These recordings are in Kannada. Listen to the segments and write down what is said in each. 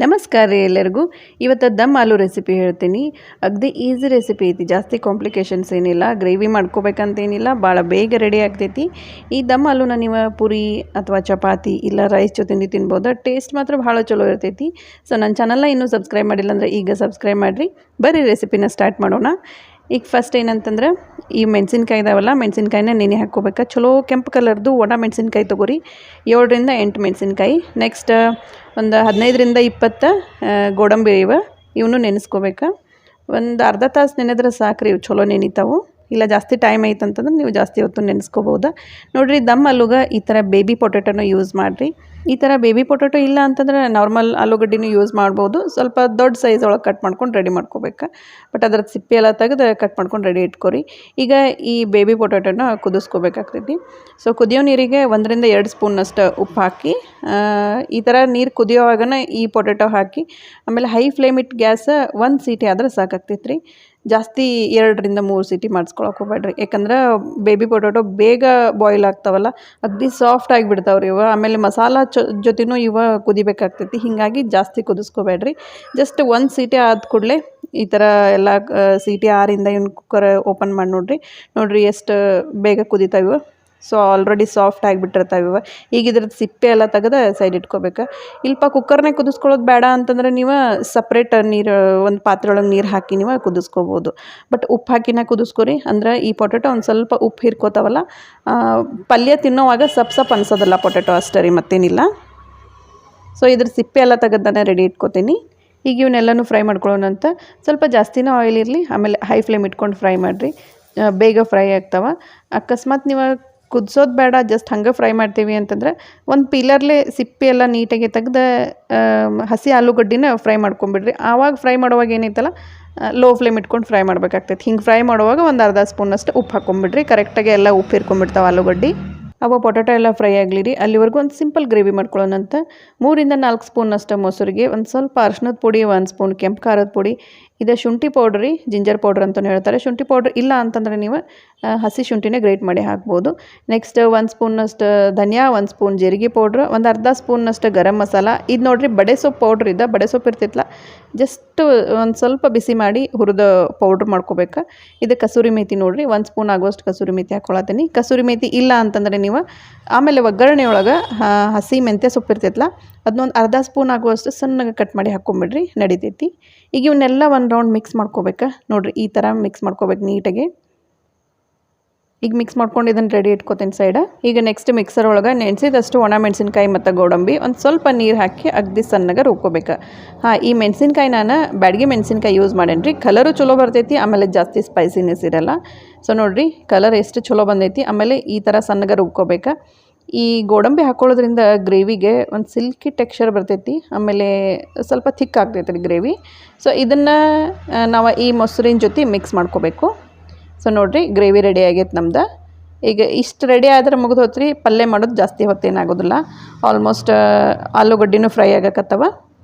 ನಮಸ್ಕಾರ ರೀ ಎಲ್ಲರಿಗೂ. ಇವತ್ತು ದಮ್ ಆಲೂ ರೆಸಿಪಿ ಹೇಳ್ತೀನಿ. ಅಗದಿ ಈಸಿ ರೆಸಿಪಿ ಐತಿ, ಜಾಸ್ತಿ ಕಾಂಪ್ಲಿಕೇಶನ್ಸ್ ಏನಿಲ್ಲ. ಗ್ರೇವಿ ಮಾಡ್ಕೋಬೇಕಂತೇನಿಲ್ಲ, ಭಾಳ ಬೇಗ ರೆಡಿ ಆಗ್ತೈತಿ. ಈ ದಮ್ ಆಲೂನ ನೀವು ಪೂರಿ ಅಥವಾ ಚಪಾತಿ ಇಲ್ಲ ರೈಸ್ ಜೊತೆ ತಿನ್ಬೋದು. ಟೇಸ್ಟ್ ಮಾತ್ರ ಭಾಳ ಚಲೋ ಇರ್ತೈತಿ. ಸೊ ನನ್ನ ಚಾನಲ್ನ ಇನ್ನೂ ಸಬ್ಸ್ಕ್ರೈಬ್ ಮಾಡಿಲ್ಲ ಅಂದರೆ ಈಗ ಸಬ್ಸ್ಕ್ರೈಬ್ ಮಾಡಿರಿ. ಬರ್ರಿ ರೆಸಿಪಿನ ಸ್ಟಾರ್ಟ್ ಮಾಡೋಣ. ಈಗ ಫಸ್ಟ್ ಏನಂತಂದ್ರೆ ಈ ಮೆಣಸಿನ್ಕಾಯಿ ಇದಾವಲ್ಲ, ಮೆಣಸಿನ್ಕಾಯಿನ ನೆನೆ ಹಾಕ್ಕೋಬೇಕು. ಚಲೋ ಕೆಂಪು ಕಲರ್ದು ಒಣ ಮೆಣಸಿನ್ಕಾಯಿ ತೊಗೊರಿ, 7ರಿಂದ 8 ಮೆಣಸಿನ್ಕಾಯಿ. ನೆಕ್ಸ್ಟ್ ಒಂದು 15ರಿಂದ 20 ಗೋಡಂಬಿ ಇವನು ನೆನೆಸ್ಕೋಬೇಕು. ಒಂದು ಅರ್ಧ ತಾಸು ನೆನೆದ್ರೆ ಸಾಕ್ರಿ, ಇವು ಚಲೋ ನೆನಿತಾವು. ಇಲ್ಲ ಜಾಸ್ತಿ ಟೈಮ್ ಐತೆ ಅಂತಂದ್ರೆ ನೀವು ಜಾಸ್ತಿ ಹೊತ್ತು ನೆನೆಸ್ಕೋಬೋದು. ನೋಡಿರಿ, ದಮ್ ಆಲೂಗೆ ಈ ಥರ ಬೇಬಿ ಪೊಟ್ಯಾಟೋನ ಯೂಸ್ ಮಾಡಿರಿ. ಈ ಥರ ಬೇಬಿ ಪೊಟ್ಯಾಟೊ ಇಲ್ಲ ಅಂತಂದ್ರೆ ನಾರ್ಮಲ್ ಆಲೂಗಡ್ಡಿನೂ ಯೂಸ್ ಮಾಡ್ಬೋದು. ಸ್ವಲ್ಪ ದೊಡ್ಡ ಸೈಜ್ ಒಳಗೆ ಕಟ್ ಮಾಡ್ಕೊಂಡು ರೆಡಿ ಮಾಡ್ಕೋಬೇಕು. ಬಟ್ ಅದ್ರದ್ದು ಸಿಪ್ಪೆ ಎಲ್ಲ ತೆಗೆದು ಕಟ್ ಮಾಡ್ಕೊಂಡು ರೆಡಿ ಇಟ್ಕೊರಿ. ಈಗ ಈ ಬೇಬಿ ಪೊಟ್ಯಾಟೋನ ಕುದಿಸ್ಕೋಬೇಕಾಗ್ತೈತಿ. ಸೊ ಕುದಿಯೋ ನೀರಿಗೆ 1ರಿಂದ 2 ಸ್ಪೂನಷ್ಟು ಉಪ್ಪು ಹಾಕಿ, ಈ ಥರ ನೀರು ಕುದಿಯೋವಾಗನ ಈ ಪೊಟ್ಯಾಟೊ ಹಾಕಿ, ಆಮೇಲೆ ಹೈ ಫ್ಲೇಮ್ ಇಟ್ಟು ಗ್ಯಾಸ್ 1 ಸೀಟಿ ಆದ್ರೆ ಸಾಕಾಗ್ತೈತೆ ರೀ. ಜಾಸ್ತಿ 2ರಿಂದ 3 ಸೀಟಿ ಮಾಡಿಸ್ಕೊಳಕ್ಕೆ ಹೋಗ್ಬೇಡ್ರಿ. ಯಾಕಂದ್ರೆ ಬೇಬಿ ಪೊಟ್ಯಾಟೊ ಬೇಗ ಬಾಯ್ಲ್ ಆಗ್ತಾವಲ್ಲ, ಅಗದಿ ಸಾಫ್ಟ್ ಆಗಿಬಿಡ್ತಾವ್ರಿ ಇವ. ಆಮೇಲೆ ಮಸಾಲ ಜೊತೆನೂ ಇವ ಕುದಿಬೇಕಾಗ್ತೈತಿ. ಹೀಗಾಗಿ ಜಾಸ್ತಿ ಕುದಿಸ್ಕೋಬೇಡ್ರಿ. ಜಸ್ಟ್ 1 ಸೀಟಿ ಆದ ಕೂಡಲೇ ಈ ಥರ ಎಲ್ಲ ಸೀಟಿ 6ರಿಂದ ಇವ್ನು ಕುಕ್ಕರ್ ಓಪನ್ ಮಾಡಿ ನೋಡಿರಿ ಎಷ್ಟು ಬೇಗ ಕುದಿತಾವೆ. ಸೊ ಆಲ್ರೆಡಿ ಸಾಫ್ಟ್ ಆಗಿಬಿಟ್ಟಿರ್ತಾವೆ ಇವ. ಈಗ ಇದ್ರದ್ದು ಸಿಪ್ಪೆ ಎಲ್ಲ ತೆಗೆದು ಸೈಡ್ ಇಟ್ಕೋಬೇಕು. ಇಲ್ಪ ಕುಕ್ಕರ್ನಾಗ ಕುದಿಸ್ಕೊಳ್ಳೋದು ಬೇಡ ಅಂತಂದ್ರೆ ನೀವು ಸಪ್ರೇಟ್ ನೀರು ಒಂದು ಪಾತ್ರೆ ಒಳಗೆ ನೀರು ಹಾಕಿ ನೀವು ಕುದಿಸ್ಕೋಬೋದು. ಬಟ್ ಉಪ್ಪು ಹಾಕಿನ ಕುದಿಸ್ಕೊರಿ. ಅಂದ್ರೆ ಈ ಪೊಟ್ಯಾಟೊ ಒಂದು ಸ್ವಲ್ಪ ಉಪ್ಪು ಹಿರ್ಕೋತಾವಲ್ಲ, ಪಲ್ಯ ತಿನ್ನೋವಾಗ ಸಪ್ ಅನ್ಸೋದಲ್ಲ ಪೊಟ್ಯಾಟೊ ಅಷ್ಟೇ ರೀ, ಮತ್ತೇನಿಲ್ಲ. ಸೊ ಇದ್ರ ಸಿಪ್ಪೆ ಎಲ್ಲ ತೆಗೆದಾನೆ ರೆಡಿ ಇಟ್ಕೋತೀನಿ. ಈಗ ಇವನ್ನೆಲ್ಲನೂ ಫ್ರೈ ಮಾಡ್ಕೊಳ್ಳೋಣಂತ. ಸ್ವಲ್ಪ ಜಾಸ್ತಿನೇ ಆಯಿಲ್ ಇರಲಿ, ಆಮೇಲೆ ಹೈ ಫ್ಲೇಮ್ ಇಟ್ಕೊಂಡು ಫ್ರೈ ಮಾಡಿರಿ, ಬೇಗ ಫ್ರೈ ಆಗ್ತಾವೆ. ಅಕಸ್ಮಾತ್ ನೀವು ಕುದಿಸೋದು ಬೇಡ, ಜಸ್ಟ್ ಹಂಗೆ ಫ್ರೈ ಮಾಡ್ತೀವಿ ಅಂತಂದ್ರೆ ಒಂದು ಪೀಲರ್ಲೆ ಸಿಪ್ಪೆ ಎಲ್ಲ ನೀಟಾಗಿ ತೆಗೆದು ಹಸಿ ಆಲೂಗಡ್ಡಿನ ಫ್ರೈ ಮಾಡ್ಕೊಂಬಿಡ್ರಿ. ಆವಾಗ ಫ್ರೈ ಮಾಡುವಾಗ ಏನೈತಲ್ಲ, ಲೋ ಫ್ಲೇಮ್ ಇಟ್ಕೊಂಡು ಫ್ರೈ ಮಾಡ್ಬೇಕಾಗ್ತೈತೆ. ಹಿಂಗೆ ಫ್ರೈ ಮಾಡುವಾಗ ಒಂದು ಅರ್ಧ ಸ್ಪೂನಷ್ಟು ಉಪ್ಪು ಹಾಕ್ಕೊಂಬಿಡ್ರಿ. ಕರೆಕ್ಟಾಗಿ ಎಲ್ಲ ಉಪ್ಪು ಹಿರ್ಕೊಂಬಿಡ್ತಾವೆ ಆಲೂಗಡ್ಡಿ. ಅವ ಪೊಟ್ಯಾಟೊ ಎಲ್ಲ ಫ್ರೈ ಆಗಲಿ ರೀ. ಅಲ್ಲಿವರೆಗೂ ಒಂದು ಸಿಂಪಲ್ ಗ್ರೇವಿ ಮಾಡ್ಕೊಳ್ಳೋಣಂತ. 3ರಿಂದ 4 ಸ್ಪೂನಷ್ಟು ಮೊಸರಿಗೆ, ಒಂದು ಸ್ವಲ್ಪ ಅರ್ಶಿನದ ಪುಡಿ, 1 ಸ್ಪೂನ್ ಕೆಂಪು ಖಾರದ ಪುಡಿ, ಇದು ಶುಂಠಿ ಪೌಡ್ರ್ ರೀ, ಜಿಂಜರ್ ಪೌಡ್ರ್ ಅಂತಲೂ ಹೇಳ್ತಾರೆ. ಶುಂಠಿ ಪೌಡ್ರ್ ಇಲ್ಲ ಅಂತಂದ್ರೆ ನೀವು ಹಸಿ ಶುಂಠಿನೇ ಗ್ರೇಟ್ ಮಾಡಿ ಹಾಕ್ಬೋದು. ನೆಕ್ಸ್ಟ್ 1 ಸ್ಪೂನಷ್ಟು ಧನಿಯಾ, 1 ಸ್ಪೂನ್ ಜೀರಿಗೆ ಪೌಡ್ರ್, ಒಂದು ಅರ್ಧ ಸ್ಪೂನಷ್ಟು ಗರಂ ಮಸಾಲ. ಇದು ನೋಡಿರಿ ಬಡೆ ಸೊಪ್ಪು ಪೌಡ್ರ್ ಇದೆ, ಬಡೆ ಸೊಪ್ಪು ಇರ್ತಿತ್ತಲ್ಲ, ಜಸ್ಟ್ ಒಂದು ಸ್ವಲ್ಪ ಬಿಸಿ ಮಾಡಿ ಹುರಿದು ಪೌಡ್ರ್ ಮಾಡ್ಕೋಬೇಕು. ಇದು ಕಸೂರಿ ಮೇಥಿ ನೋಡಿರಿ, 1 ಸ್ಪೂನ್ ಆಗುವಷ್ಟು ಕಸೂರಿ ಮೇಥಿ ಹಾಕ್ಕೊಳತ್ತೀನಿ. ಕಸೂರಿ ಮೇಥಿ ಇಲ್ಲ ಅಂತಂದರೆ ನೀವು ಆಮೇಲೆ ಒಗ್ಗರಣೆ ಒಳಗೆ ಹಸಿ ಮೆಂತ್ಯ ಸೊಪ್ಪು ಇರ್ತೈತಲ್ಲ, ಅದನ್ನೊಂದು ಅರ್ಧ ಸ್ಪೂನ್ ಆಗುವಷ್ಟು ಸಣ್ಣಗೆ ಕಟ್ ಮಾಡಿ ಹಾಕ್ಕೊಂಬಿಡ್ರಿ, ನಡಿತೈತಿ. ಈಗ ಇವನ್ನೆಲ್ಲ ಒಂದು ರೌಂಡ್ ಮಿಕ್ಸ್ ಮಾಡ್ಕೋಬೇಕು. ನೋಡಿರಿ ಈ ಥರ ಮಿಕ್ಸ್ ಮಾಡ್ಕೋಬೇಕು ನೀಟಾಗಿ. ಈಗ ಮಿಕ್ಸ್ ಮಾಡ್ಕೊಂಡು ಇದನ್ನು ರೆಡಿ ಇಟ್ಕೋತೀನಿ ಸೈಡ. ಈಗ ನೆಕ್ಸ್ಟ್ ಮಿಕ್ಸರ್ ಒಳಗೆ ನೆನೆಸಿದಷ್ಟು ಒಣ ಮೆಣಸಿನ್ಕಾಯಿ ಮತ್ತು ಗೋಡಂಬಿ, ಒಂದು ಸ್ವಲ್ಪ ನೀರು ಹಾಕಿ ಅಗದಿ ಸಣ್ಣಗೆ ರುಬ್ಕೋಬೇಕು. ಈ ಮೆಣಸಿನ್ಕಾಯಿ ನಾನು ಬ್ಯಾಡಗಿ ಮೆಣಸಿನ್ಕಾಯಿ ಯೂಸ್ ಮಾಡೇನಿ ರೀ. ಕಲರು ಚಲೋ ಬರ್ತೈತಿ, ಆಮೇಲೆ ಜಾಸ್ತಿ ಸ್ಪೈಸಿನೆಸ್ ಇರಲ್ಲ. ಸೊ ನೋಡಿರಿ ಕಲರ್ ಎಷ್ಟು ಚಲೋ ಬಂದೈತಿ. ಆಮೇಲೆ ಈ ಥರ ಸಣ್ಣಗೆ ರುಬ್ಕೋಬೇಕು. ಈ ಗೋಡಂಬಿ ಹಾಕ್ಕೊಳ್ಳೋದ್ರಿಂದ ಗ್ರೇವಿಗೆ ಒಂದು ಸಿಲ್ಕಿ ಟೆಕ್ಸ್ಚರ್ ಬರ್ತೈತಿ, ಆಮೇಲೆ ಸ್ವಲ್ಪ ಥಿಕ್ ಆಗ್ತೈತೆ ರೀ ಗ್ರೇವಿ. ಸೊ ಇದನ್ನು ನಾವು ಈ ಮೊಸರಿನ ಜೊತೆ ಮಿಕ್ಸ್ ಮಾಡ್ಕೋಬೇಕು. ಸೊ ನೋಡಿರಿ ಗ್ರೇವಿ ರೆಡಿ ಆಗೈತೆ ನಮ್ದು. ಈಗ ಇಷ್ಟು ರೆಡಿ ಆದ್ರೆ ಮುಗಿದು ಹೋತ್ರಿ. ಪಲ್ಯ ಮಾಡೋದು ಜಾಸ್ತಿ ಹೊತ್ತೇನಾಗೋದಿಲ್ಲ. Almost ಆಲೂಗಡ್ಡಿನೂ fry ಆಗಕತ್ತವ.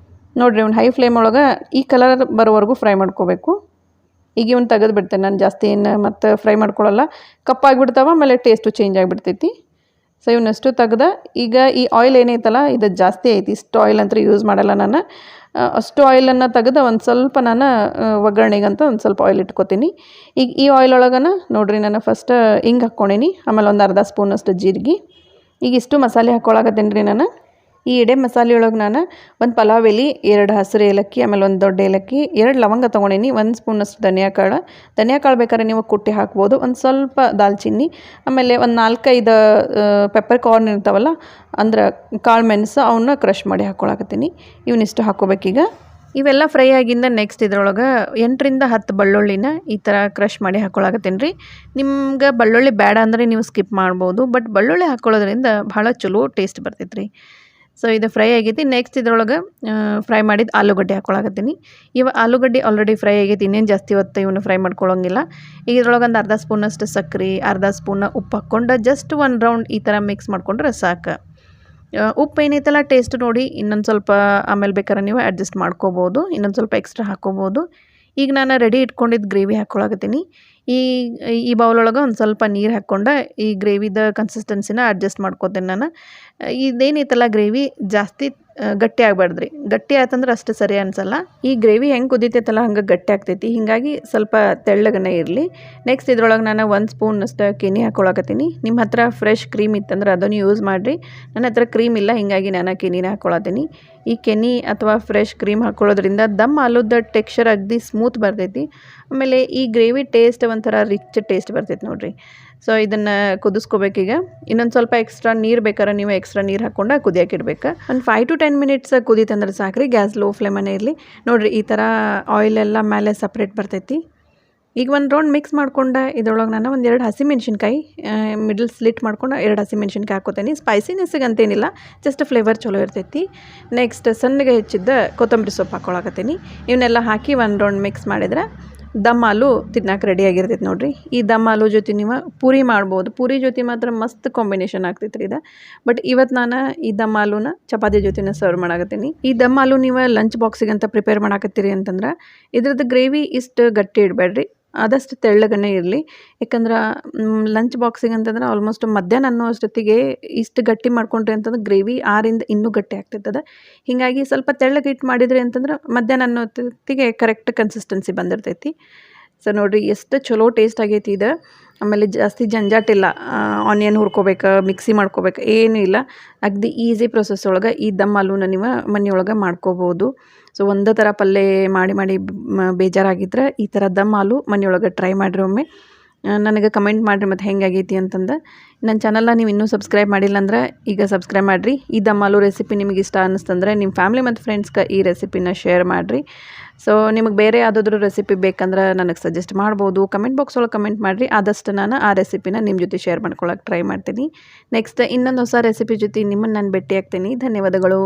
ನೋಡಿರಿ ಇವ್ನು ಹೈ ಫ್ಲೇಮ್ ಒಳಗೆ ಈ ಕಲರ್ ಬರೋವರೆಗೂ ಫ್ರೈ ಮಾಡ್ಕೋಬೇಕು. ಈಗ ಇವ್ನು ತೆಗೆದು ಬಿಡ್ತೇನೆ ನಾನು, ಜಾಸ್ತಿ ಏನು ಮತ್ತು ಫ್ರೈ ಮಾಡ್ಕೊಳ್ಳಲ್ಲ. ಕಪ್ಪಾಗಿಬಿಡ್ತಾವ, ಆಮೇಲೆ ಟೇಸ್ಟು ಚೇಂಜ್ ಆಗಿಬಿಡ್ತೈತಿ. ಸೊ ಇವನ್ನಷ್ಟು ತೆಗ್ದು ಈಗ ಈ ಆಯಿಲ್ ಏನೈತಲ್ಲ, ಇದು ಜಾಸ್ತಿ ಐತಿ. ಇಷ್ಟು ಆಯಿಲ್ ಅಂತ ಯೂಸ್ ಮಾಡಲ್ಲ ನಾನು. ಅಷ್ಟು ಆಯಿಲನ್ನು ತೆಗೆದು ಒಂದು ಸ್ವಲ್ಪ ನಾನು ಒಗ್ಗರಣೆಗಂತ ಒಂದು ಸ್ವಲ್ಪ ಆಯಿಲ್ ಇಟ್ಕೊತೀನಿ. ಈಗ ಈ ಆಯಿಲ್ ಒಳಗನ ನೋಡಿರಿ ನಾನು ಫಸ್ಟ್ ಹಿಂಗೆ ಹಾಕ್ಕೊಂಡೀನಿ, ಆಮೇಲೆ ಒಂದು ಅರ್ಧ ಸ್ಪೂನಷ್ಟು ಜೀರಿಗೆ. ಈಗ ಇಷ್ಟು ಮಸಾಲೆ ಹಾಕ್ಕೊಳಕತ್ತೀನಿ ರೀ ನಾನು. ಈ ಎಡೆ ಮಸಾಲೆ ಒಳಗೆ ನಾನು ಒಂದು ಪಲಾವ್ ಎಲೆ, 2 ಹಸಿರು ಏಲಕ್ಕಿ, ಆಮೇಲೆ ಒಂದು ದೊಡ್ಡ ಏಲಕ್ಕಿ, 2 ಲವಂಗ ತೊಗೊಂಡೀನಿ, 1 ಸ್ಪೂನಷ್ಟು ಧನಿಯಾ ಕಾಳು ಬೇಕಾದ್ರೆ ನೀವು ಕುಟ್ಟಿ ಹಾಕ್ಬೋದು, ಒಂದು ಸ್ವಲ್ಪ ದಾಲ್ಚಿನ್ನಿ, ಆಮೇಲೆ ಒಂದು 4-5 ಪೆಪ್ಪರ್ ಕಾರ್ನ್ ಇರ್ತಾವಲ್ಲ, ಅಂದ್ರೆ ಕಾಳು ಮೆಣಸು, ಅವನ್ನ ಕ್ರಷ್ ಮಾಡಿ ಹಾಕ್ಕೊಳಕತ್ತೀನಿ. ಇವನ್ನಿಷ್ಟು ಹಾಕ್ಕೋಬೇಕೀಗ. ಇವೆಲ್ಲ ಫ್ರೈ ಆಗಿಂದ ನೆಕ್ಸ್ಟ್ ಇದ್ರೊಳಗೆ 8ರಿಂದ 10 ಬೆಳ್ಳುಳ್ಳಿನ ಈ ಥರ ಕ್ರಷ್ ಮಾಡಿ ಹಾಕ್ಕೊಳಕತ್ತೀನಿ ರೀ. ನಿಮ್ಗೆ ಬೆಳ್ಳುಳ್ಳಿ ಬೇಡ ಅಂದರೆ ನೀವು ಸ್ಕಿಪ್ ಮಾಡ್ಬೋದು, ಬಟ್ ಬೆಳ್ಳುಳ್ಳಿ ಹಾಕ್ಕೊಳ್ಳೋದ್ರಿಂದ ಭಾಳ ಚಲೋ ಟೇಸ್ಟ್ ಬರ್ತೈತೆ ರೀ. ಸೊ ಇದು ಫ್ರೈ ಆಗೈತಿ. ನೆಕ್ಸ್ಟ್ ಇದ್ರೊಳಗೆ ಫ್ರೈ ಮಾಡಿದ ಆಲೂಗಡ್ಡೆ ಹಾಕ್ಕೊಳಕತ್ತೀನಿ. ಆಲೂಗಡ್ಡೆ ಆಲ್ರೆಡಿ ಫ್ರೈ ಆಗೈತಿ, ಇನ್ನೇನು ಜಾಸ್ತಿ ಹೊತ್ತು ಇವನು ಫ್ರೈ ಮಾಡ್ಕೊಳ್ಳೋಂಗಿಲ್ಲ. ಈಗ ಇದ್ರೊಳಗೆ ಒಂದು ಅರ್ಧ ಸ್ಪೂನಷ್ಟು ಸಕ್ಕರೆ, ಅರ್ಧ ಸ್ಪೂನ್ ಉಪ್ಪು ಹಾಕ್ಕೊಂಡು ಜಸ್ಟ್ 1 ರೌಂಡ್ ಈ ಥರ ಮಿಕ್ಸ್ ಮಾಡ್ಕೊಂಡ್ರೆ ಸಾಕು. ಉಪ್ಪು ಏನೈತಲ್ಲ ಟೇಸ್ಟ್ ನೋಡಿ ಇನ್ನೊಂದು ಸ್ವಲ್ಪ ಆಮೇಲೆ ಬೇಕಾದ್ರೆ ನೀವು ಅಡ್ಜಸ್ಟ್ ಮಾಡ್ಕೋಬೋದು, ಇನ್ನೊಂದು ಸ್ವಲ್ಪ ಎಕ್ಸ್ಟ್ರಾ ಹಾಕ್ಕೋಬೋದು. ಈಗ ನಾನು ರೆಡಿ ಇಟ್ಕೊಂಡಿದ್ದು ಗ್ರೇವಿ ಹಾಕ್ಕೊಳಕತ್ತೀನಿ. ಈ ಬೌಲೊಳಗೆ ಒಂದು ಸ್ವಲ್ಪ ನೀರು ಹಾಕ್ಕೊಂಡು ಈ ಗ್ರೇವಿದ ಕನ್ಸಿಸ್ಟೆನ್ಸಿನ ಅಡ್ಜಸ್ಟ್ ಮಾಡ್ಕೋತೇನೆ ನಾನು. ಇದೇನೈತಲ್ಲ ಗ್ರೇವಿ ಜಾಸ್ತಿ ಗಟ್ಟಿ ಆಗಬಾರ್ದ್ರಿ. ಗಟ್ಟಿ ಆಯ್ತಂದ್ರೆ ಅಷ್ಟು ಸರಿ ಅನ್ಸಲ್ಲ. ಈ ಗ್ರೇವಿ ಹೆಂಗೆ ಕುದೀತೈತಲ್ಲ ಹಂಗೆ ಗಟ್ಟಿ ಆಗ್ತೈತಿ. ಹೀಗಾಗಿ ಸ್ವಲ್ಪ ತೆಳ್ಳಗನೆ ಇರಲಿ. ನೆಕ್ಸ್ಟ್ ಇದ್ರೊಳಗೆ ನಾನು 1 ಸ್ಪೂನಷ್ಟು ಕೆನೆ ಹಾಕ್ಕೊಳಕತ್ತೀನಿ. ನಿಮ್ಮ ಹತ್ರ ಫ್ರೆಶ್ ಕ್ರೀಮ್ ಇತ್ತಂದ್ರೆ ಅದನ್ನು ಯೂಸ್ ಮಾಡಿರಿ. ನನ್ನ ಹತ್ರ ಕ್ರೀಮ್ ಇಲ್ಲ, ಹೀಗಾಗಿ ನಾನು ಕೆನೆನ ಹಾಕ್ಕೊಳತ್ತೀನಿ. ಈ ಕೆನೆ ಅಥವಾ ಫ್ರೆಶ್ ಕ್ರೀಮ್ ಹಾಕ್ಕೊಳ್ಳೋದ್ರಿಂದ ದಮ್ ಆಲೂದ ಟೆಕ್ಸ್ಚರ್ ಅಗದಿ ಸ್ಮೂತ್ ಬರ್ತೈತಿ. ಆಮೇಲೆ ಈ ಗ್ರೇವಿ ಟೇಸ್ಟ್ ಒಂಥರ ರಿಚ್ ಟೇಸ್ಟ್ ಬರ್ತೈತಿ ನೋಡಿರಿ. ಸೊ ಇದನ್ನು ಕುದಿಸ್ಕೋಬೇಕೀಗ. ಇನ್ನೊಂದು ಸ್ವಲ್ಪ ಎಕ್ಸ್ಟ್ರಾ ನೀರು ಬೇಕಾದ್ರೆ ನೀವು ಎಕ್ಸ್ಟ್ರಾ ನೀರು ಹಾಕ್ಕೊಂಡು ಕುದಿಯೋಕೆ ಇಡಬೇಕು. ಒಂದು 5 to 10 ಮಿನಿಟ್ಸ್ ಕುದೀತಂದ್ರೆ ಸಾಕ್ರಿ. ಗ್ಯಾಸ್ ಲೋ ಫ್ಲೇಮನೇ ಇರಲಿ. ನೋಡಿರಿ ಈ ಥರ ಆಯಿಲೆಲ್ಲ ಮೇಲೆ ಸಪ್ರೇಟ್ ಬರ್ತೈತಿ. ಈಗ ಒಂದು ರೌಂಡ್ ಮಿಕ್ಸ್ ಮಾಡ್ಕೊಂಡು ಇದ್ರೊಳಗೆ ನಾನು ಒಂದು 2 ಹಸಿಮೆಣ್ಸಿನ್ಕಾಯಿ ಮಿಡಲ್ ಸ್ಲಿಟ್ ಮಾಡ್ಕೊಂಡು 2 ಹಸಿಮೆಣ್ಸಿನ್ಕಾಯಿ ಹಾಕೋತೀನಿ. ಸ್ಪೈಸಿನೆಸ್ಸಿಗೆ ಅಂತೇನಿಲ್ಲ, ಜಸ್ಟ್ ಫ್ಲೇವರ್ ಚಲೋ ಇರ್ತೈತಿ. ನೆಕ್ಸ್ಟ್ ಸಣ್ಣಗೆ ಹೆಚ್ಚಿದ್ದ ಕೊತ್ತಂಬರಿ ಸೊಪ್ಪು ಹಾಕ್ಕೊಳಕತ್ತೀನಿ. ಇವನ್ನೆಲ್ಲ ಹಾಕಿ ಒಂದು ರೌಂಡ್ ಮಿಕ್ಸ್ ಮಾಡಿದ್ರೆ ದಮ್ ಆಲೂ ತಿನ್ನಕ್ಕೆ ರೆಡಿಯಾಗಿರ್ತೈತೆ ನೋಡಿರಿ. ಈ ದಮ್ ಆಲೂ ಜೊತೆ ನೀವು ಪೂರಿ ಮಾಡ್ಬೋದು. ಪೂರಿ ಜೊತೆ ಮಾತ್ರ ಮಸ್ತ್ ಕಾಂಬಿನೇಷನ್ ಆಗ್ತೈತೆ ರೀ ಇದು. ಬಟ್ ಇವತ್ತು ನಾನು ಈ ದಮ್ ಆಲೂನ ಚಪಾತಿ ಜೊತೆನ ಸರ್ವ್ ಮಾಡಾಕತ್ತೀನಿ. ಈ ದಮ್ ಆಲೂ ನೀವು ಲಂಚ್ ಬಾಕ್ಸಿಗೆ ಅಂತ ಪ್ರಿಪೇರ್ ಮಾಡಾಕತ್ತೀರಿ ಅಂತಂದ್ರೆ ಇದ್ರದ್ದು ಗ್ರೇವಿ ಇಷ್ಟು ಗಟ್ಟಿ ಇಡಬೇಡ್ರಿ, ಆದಷ್ಟು ತೆಳ್ಳಗನೆ ಇರಲಿ. ಯಾಕಂದ್ರೆ ಲಂಚ್ ಬಾಕ್ಸಿಗೆ ಅಂತಂದ್ರೆ ಆಲ್ಮೋಸ್ಟ್ ಮಧ್ಯಾಹ್ನ ಅನ್ನೋ ಅಷ್ಟೊತ್ತಿಗೆ ಇಷ್ಟು ಗಟ್ಟಿ ಮಾಡ್ಕೊಂಡ್ರಿ ಅಂತಂದ್ರೆ ಗ್ರೇವಿ ಆರಿಂದ ಇನ್ನೂ ಗಟ್ಟಿ ಆಗ್ತೈತದ. ಹೀಗಾಗಿ ಸ್ವಲ್ಪ ತೆಳ್ಳಗೆ ಇಟ್ಟು ಮಾಡಿದ್ರಿ ಅಂತಂದ್ರೆ ಮಧ್ಯಾಹ್ನ ಅನ್ನೋ ಹೊತ್ತಿಗೆ ಕರೆಕ್ಟ್ ಕನ್ಸಿಸ್ಟೆನ್ಸಿ ಬಂದಿರ್ತೈತಿ. ಸೊ ನೋಡಿರಿ ಎಷ್ಟು ಚಲೋ ಟೇಸ್ಟ್ ಆಗೈತಿ ಇದು. ಆಮೇಲೆ ಜಾಸ್ತಿ ಜಂಜಾಟಿಲ್ಲ. ಆನಿಯನ್ ಹುರ್ಕೋಬೇಕು, ಮಿಕ್ಸಿ ಮಾಡ್ಕೋಬೇಕು, ಏನೂ ಇಲ್ಲ. ಅಗದಿ ಈಸಿ ಪ್ರೊಸೆಸ್ ಒಳಗೆ ಈ ದಮ್ ಆಲೂನ ನೀವು ಮನೆಯೊಳಗೆ ಮಾಡ್ಕೋಬೋದು. ಸೊ ಒಂದೇ ಥರ ಪಲ್ಯ ಮಾಡಿ ಬೇಜಾರಾಗಿದ್ರೆ ಈ ಥರ ದಮ್ ಆಲೂ ಮನೆಯೊಳಗೆ ಟ್ರೈ ಮಾಡಿರಿ ಒಮ್ಮೆ. ನನಗೆ ಕಮೆಂಟ್ ಮಾಡಿರಿ ಮತ್ತು ಹೆಂಗಾಗೈತಿ ಅಂತಂದು. ನನ್ನ ಚಾನಲ್ನ ನೀವು ಇನ್ನೂ ಸಬ್ಸ್ಕ್ರೈಬ್ ಮಾಡಿಲ್ಲ ಅಂದ್ರೆ ಈಗ ಸಬ್ಸ್ಕ್ರೈಬ್ ಮಾಡಿರಿ. ಈ ದಮ್ ಆಲೂ ರೆಸಿಪಿ ನಿಮಗೆ ಇಷ್ಟ ಅನ್ನಿಸ್ತಂದ್ರೆ ನಿಮ್ಮ ಫ್ಯಾಮಿಲಿ ಮತ್ತು ಫ್ರೆಂಡ್ಸ್ಗೆ ಈ ರೆಸಿಪಿನ ಶೇರ್ ಮಾಡಿರಿ. ಸೊ ನಿಮಗೆ ಬೇರೆ ಯಾವುದಾದ್ರೂ ರೆಸಿಪಿ ಬೇಕಂದ್ರೆ ನನಗೆ ಸಜೆಸ್ಟ್ ಮಾಡ್ಬೋದು. ಕಮೆಂಟ್ ಬಾಕ್ಸ್ ಒಳಗೆ ಕಮೆಂಟ್ ಮಾಡಿರಿ. ಆದಷ್ಟು ನಾನು ಆ ರೆಸಿಪಿನ ನಿಮ್ಮ ಜೊತೆ ಶೇರ್ ಮಾಡ್ಕೊಳ್ಳೋಕೆ ಟ್ರೈ ಮಾಡ್ತೀನಿ. ನೆಕ್ಸ್ಟ್ ಇನ್ನೊಂದು ಹೊಸ ರೆಸಿಪಿ ಜೊತೆ ನಿಮ್ಮನ್ನು ನಾನು ಭೇಟಿ ಆಗ್ತೀನಿ. ಧನ್ಯವಾದಗಳು.